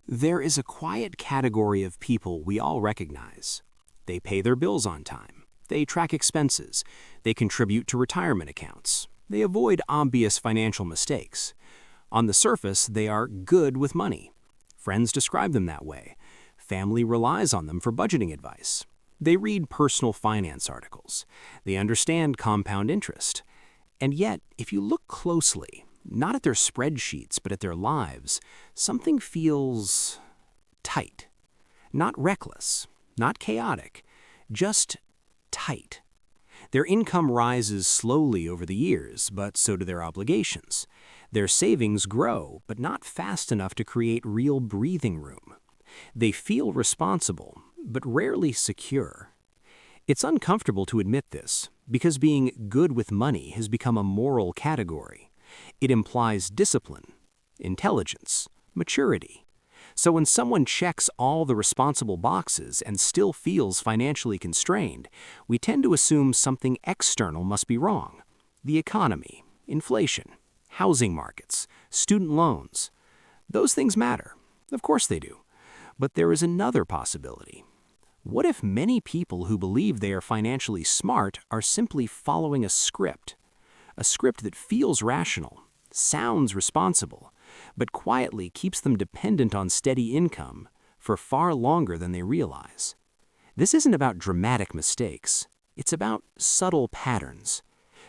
There is a quiet category of people we all recognize. They pay their bills on time. They track expenses. They contribute to retirement accounts. They avoid obvious financial mistakes. On the surface, they are good with money. Friends describe them that way. Family relies on them for budgeting advice. They read personal finance articles. They understand compound interest. And yet, if you look closely, not at their spreadsheets, but at their lives, something feels tight. Not reckless, not chaotic, just tight. Their income rises slowly over the years, but so do their obligations. Their savings grow, but not fast enough to create real breathing room. They feel responsible, but rarely secure. It's uncomfortable to admit this, because being good with money has become a moral category. It implies discipline, intelligence, maturity. So when someone checks all the responsible boxes and still feels financially constrained, we tend to assume something external must be wrong. The economy, inflation, housing markets, student loans. Those things matter. Of course they do. But there is another possibility. What if many people who believe they are financially smart are simply following a script? A script that feels rational, sounds responsible, but quietly keeps them dependent on steady income for far longer than they realize. This isn't about dramatic mistakes. It's about subtle patterns.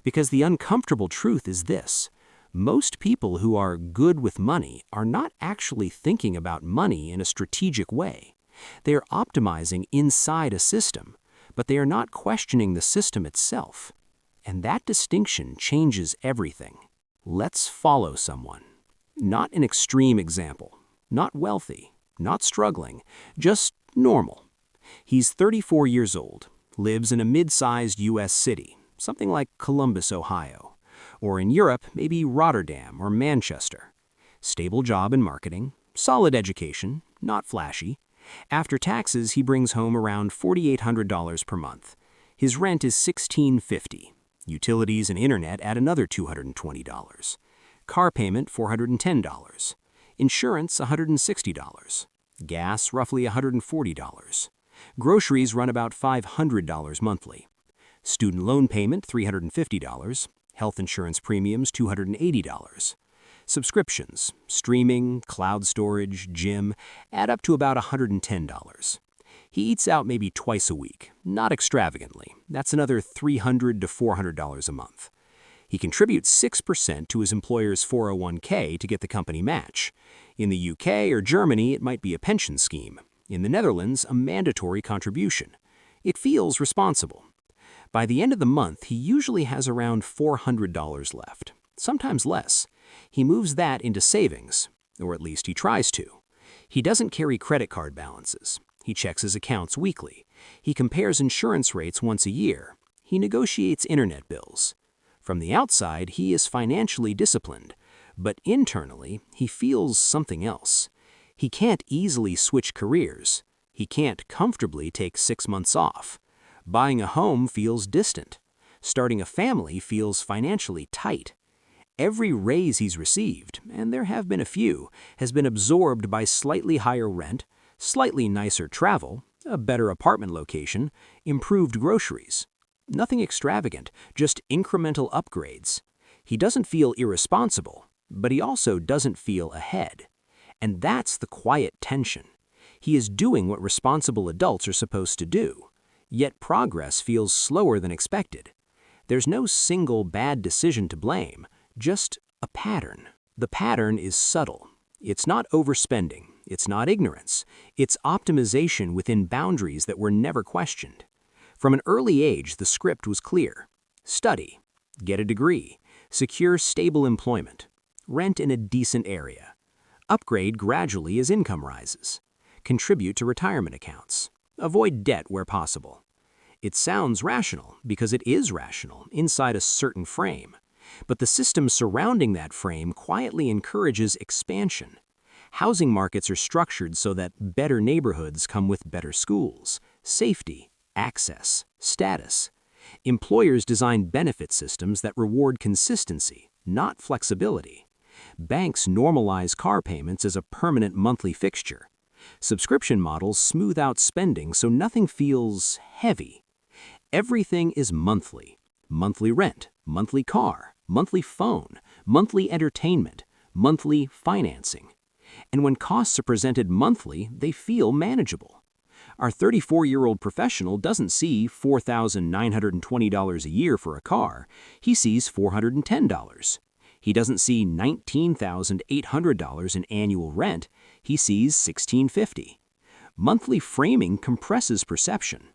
Because the uncomfortable truth is this: most people who are good with money are not actually thinking about money in a strategic way. They are optimizing inside a system, but they are not questioning the system itself. And that distinction changes everything. Let's follow someone. Not an extreme example, not wealthy, not struggling, just normal. He's 34 years old, lives in a mid-sized U.S. city, something like Columbus, Ohio. Or in Europe, maybe Rotterdam or Manchester. Stable job in marketing, solid education, not flashy. After taxes, he brings home around $4,800 per month. His rent is $1,650. Utilities and internet add another $220. Car payment, $410. Insurance, $160. Gas, roughly $140. Groceries run about $500 monthly. Student loan payment, $350. Health insurance premiums, $280. Subscriptions, streaming, cloud storage, gym, add up to about $110. He eats out maybe twice a week, not extravagantly. That's another $300 to $400 a month. He contributes 6% to his employer's 401k to get the company match. In the UK or Germany, it might be a pension scheme. In the Netherlands, a mandatory contribution. It feels responsible. By the end of the month, he usually has around $400 left, sometimes less. He moves that into savings, or at least he tries to. He doesn't carry credit card balances. He checks his accounts weekly. He compares insurance rates once a year. He negotiates internet bills. From the outside, he is financially disciplined, but internally, he feels something else. He can't easily switch careers. He can't comfortably take 6 months off. Buying a home feels distant. Starting a family feels financially tight. Every raise he's received, and there have been a few, has been absorbed by slightly higher rent, slightly nicer travel, a better apartment location, improved groceries. Nothing extravagant, just incremental upgrades. He doesn't feel irresponsible, but he also doesn't feel ahead. And that's the quiet tension. He is doing what responsible adults are supposed to do, yet progress feels slower than expected. There's no single bad decision to blame, just a pattern. The pattern is subtle. It's not overspending. It's not ignorance. It's optimization within boundaries that were never questioned. From an early age, the script was clear. Study, get a degree, secure stable employment, rent in a decent area, upgrade gradually as income rises, contribute to retirement accounts, avoid debt where possible. It sounds rational because it is rational inside a certain frame, but the system surrounding that frame quietly encourages expansion. Housing markets are structured so that better neighborhoods come with better schools, safety, access, status. Employers design benefit systems that reward consistency, not flexibility. Banks normalize car payments as a permanent monthly fixture. Subscription models smooth out spending so nothing feels heavy. Everything is monthly. Monthly rent, monthly car, monthly phone, monthly entertainment, monthly financing. And when costs are presented monthly, they feel manageable. Our 34-year-old professional doesn't see $4,920 a year for a car. He sees $410. He doesn't see $19,800 in annual rent. He sees $1,650. Monthly framing compresses perception.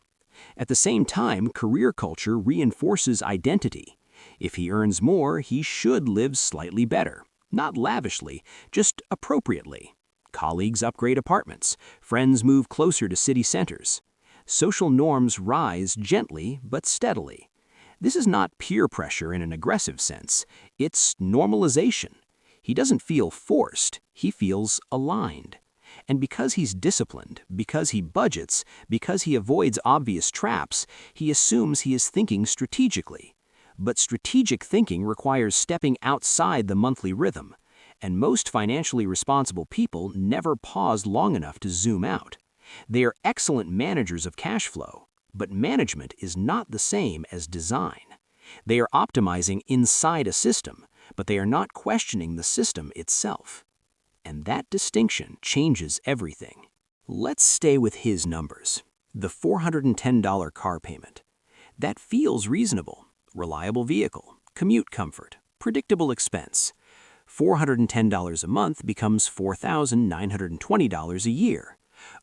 At the same time, career culture reinforces identity. If he earns more, he should live slightly better. Not lavishly, just appropriately. Colleagues upgrade apartments. Friends move closer to city centers. Social norms rise gently but steadily. This is not peer pressure in an aggressive sense. It's normalization. He doesn't feel forced. He feels aligned. And because he's disciplined, because he budgets, because he avoids obvious traps, he assumes he is thinking strategically. But strategic thinking requires stepping outside the monthly rhythm, and most financially responsible people never pause long enough to zoom out. They are excellent managers of cash flow, but management is not the same as design. They are optimizing inside a system, but they are not questioning the system itself. And that distinction changes everything. Let's stay with his numbers. The $410 car payment. That feels reasonable. Reliable vehicle, commute comfort, predictable expense. $410 a month becomes $4,920 a year.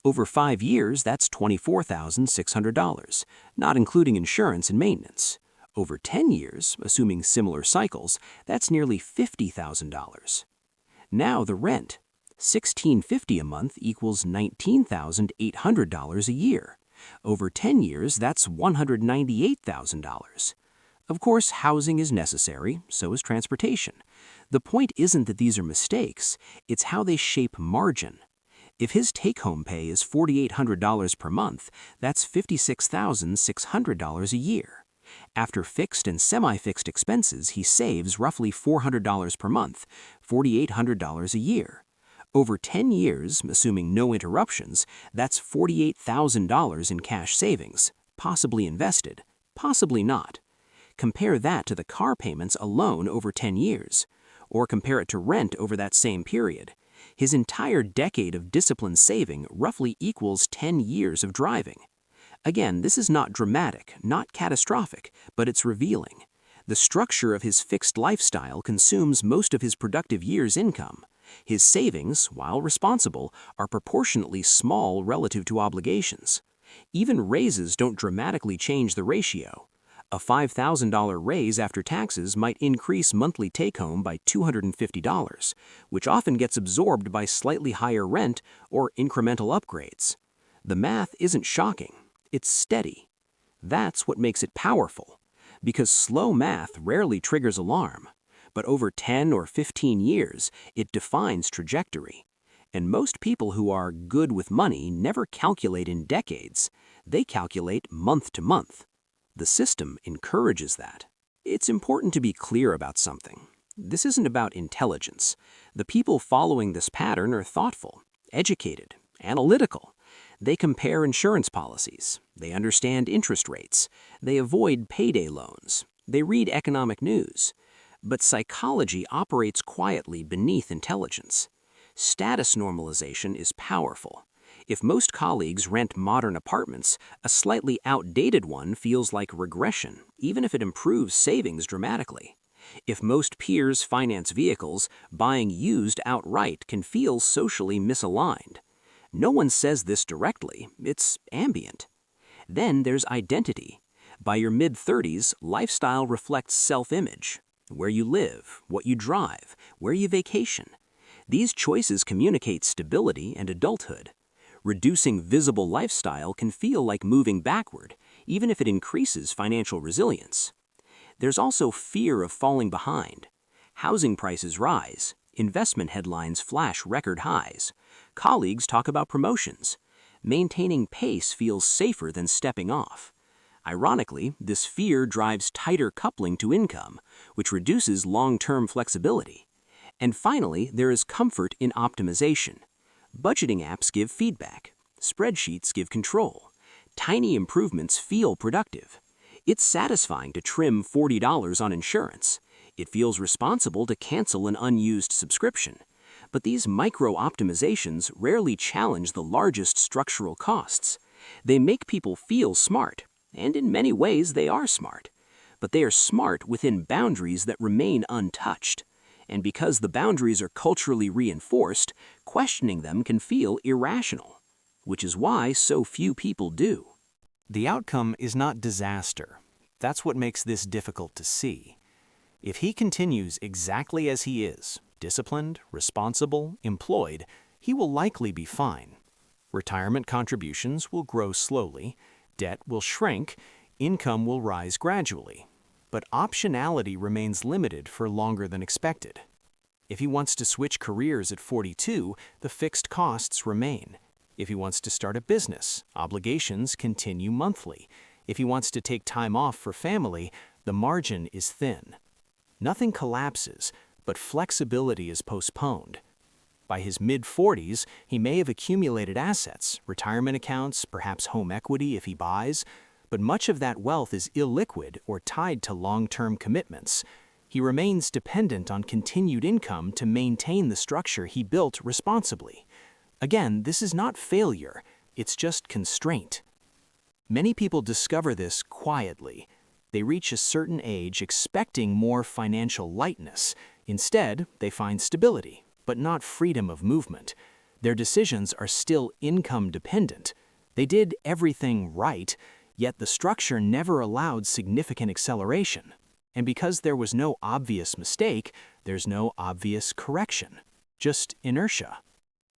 Over 5 years, that's $24,600, not including insurance and maintenance. Over 10 years, assuming similar cycles, that's nearly $50,000. Now the rent. $1,650 a month equals $19,800 a year. Over 10 years, that's $198,000. Of course, housing is necessary, so is transportation. The point isn't that these are mistakes, it's how they shape margin. If his take-home pay is $4,800 per month, that's $56,600 a year. After fixed and semi-fixed expenses, he saves roughly $400 per month, $4,800 a year. Over 10 years, assuming no interruptions, that's $48,000 in cash savings, possibly invested, possibly not. Compare that to the car payments alone over 10 years, or compare it to rent over that same period. His entire decade of disciplined saving roughly equals 10 years of driving. Again, this is not dramatic, not catastrophic, but it's revealing. The structure of his fixed lifestyle consumes most of his productive year's income. His savings, while responsible, are proportionately small relative to obligations. Even raises don't dramatically change the ratio. A $5,000 raise after taxes might increase monthly take-home by $250, which often gets absorbed by slightly higher rent or incremental upgrades. The math isn't shocking, it's steady. That's what makes it powerful, because slow math rarely triggers alarm, but over 10 or 15 years, it defines trajectory. And most people who are good with money never calculate in decades, they calculate month to month. The system encourages that. It's important to be clear about something. This isn't about intelligence. The people following this pattern are thoughtful, educated, analytical. They compare insurance policies. They understand interest rates. They avoid payday loans. They read economic news. But psychology operates quietly beneath intelligence. Status normalization is powerful. If most colleagues rent modern apartments, a slightly outdated one feels like regression, even if it improves savings dramatically. If most peers finance vehicles, buying used outright can feel socially misaligned. No one says this directly, it's ambient. Then there's identity. By your mid-30s, lifestyle reflects self-image. Where you live, what you drive, where you vacation. These choices communicate stability and adulthood. Reducing visible lifestyle can feel like moving backward, even if it increases financial resilience. There's also fear of falling behind. Housing prices rise, investment headlines flash record highs, colleagues talk about promotions. Maintaining pace feels safer than stepping off. Ironically, this fear drives tighter coupling to income, which reduces long-term flexibility. And finally, there is comfort in optimization. Budgeting apps give feedback. Spreadsheets give control. Tiny improvements feel productive. It's satisfying to trim $40 on insurance. It feels responsible to cancel an unused subscription. But these micro-optimizations rarely challenge the largest structural costs. They make people feel smart, and in many ways they are smart. But they are smart within boundaries that remain untouched. And because the boundaries are culturally reinforced, questioning them can feel irrational, which is why so few people do. The outcome is not disaster. That's what makes this difficult to see. If he continues exactly as he is, disciplined, responsible, employed, he will likely be fine. Retirement contributions will grow slowly, debt will shrink, income will rise gradually. But optionality remains limited for longer than expected. If he wants to switch careers at 42, the fixed costs remain. If he wants to start a business, obligations continue monthly. If he wants to take time off for family, the margin is thin. Nothing collapses, but flexibility is postponed. By his mid-40s, he may have accumulated assets, retirement accounts, perhaps home equity if he buys, but much of that wealth is illiquid or tied to long-term commitments. He remains dependent on continued income to maintain the structure he built responsibly. Again, this is not failure, it's just constraint. Many people discover this quietly. They reach a certain age expecting more financial lightness. Instead, they find stability, but not freedom of movement. Their decisions are still income dependent. They did everything right, yet the structure never allowed significant acceleration. And because there was no obvious mistake, there's no obvious correction, just inertia.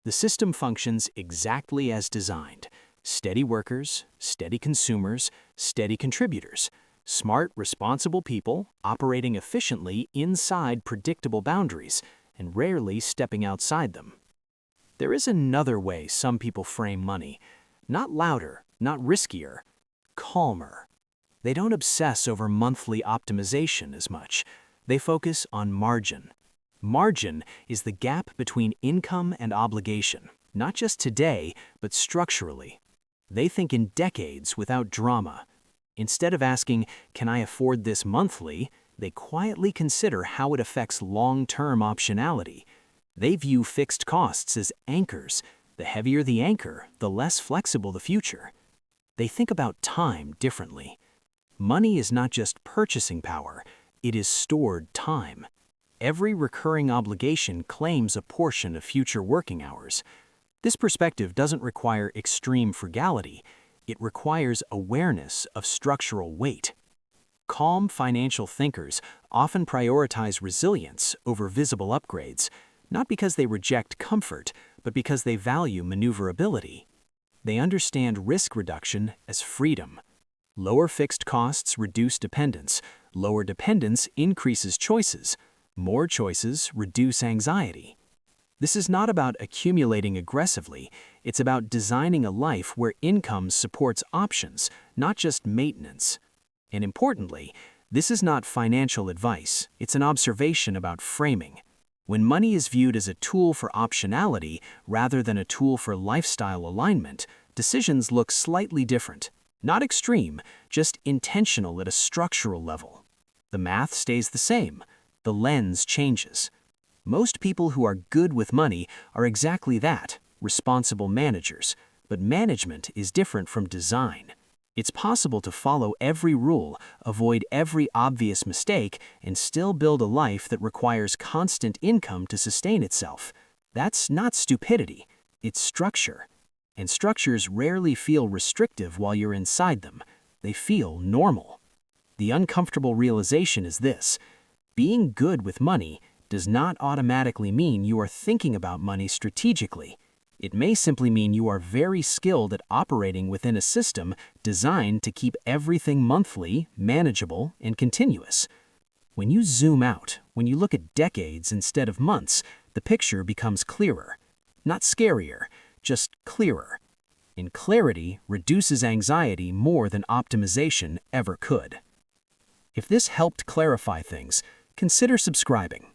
The system functions exactly as designed. Steady workers, steady consumers, steady contributors. Smart, responsible people operating efficiently inside predictable boundaries and rarely stepping outside them. There is another way some people frame money. Not louder, not riskier, calmer. They don't obsess over monthly optimization as much. They focus on margin. Margin is the gap between income and obligation, not just today, but structurally. They think in decades without drama. Instead of asking, "Can I afford this monthly?" they quietly consider how it affects long-term optionality. They view fixed costs as anchors. The heavier the anchor, the less flexible the future. They think about time differently. Money is not just purchasing power, it is stored time. Every recurring obligation claims a portion of future working hours. This perspective doesn't require extreme frugality. It requires awareness of structural weight. Calm financial thinkers often prioritize resilience over visible upgrades, not because they reject comfort, but because they value maneuverability. They understand risk reduction as freedom. Lower fixed costs reduce dependence. Lower dependence increases choices. More choices reduce anxiety. This is not about accumulating aggressively. It's about designing a life where income supports options, not just maintenance. And importantly, this is not financial advice. It's an observation about framing. When money is viewed as a tool for optionality rather than a tool for lifestyle alignment, decisions look slightly different. Not extreme, just intentional at a structural level. The math stays the same. The lens changes. Most people who are good with money are exactly that, responsible managers. But management is different from design. It's possible to follow every rule, avoid every obvious mistake, and still build a life that requires constant income to sustain itself. That's not stupidity, it's structure. And structures rarely feel restrictive while you're inside them. They feel normal. The uncomfortable realization is this: being good with money does not automatically mean you are thinking about money strategically. It may simply mean you are very skilled at operating within a system designed to keep everything monthly, manageable, and continuous. When you zoom out, when you look at decades instead of months, the picture becomes clearer. Not scarier, just clearer. And clarity reduces anxiety more than optimization ever could. If this helped clarify things, consider subscribing.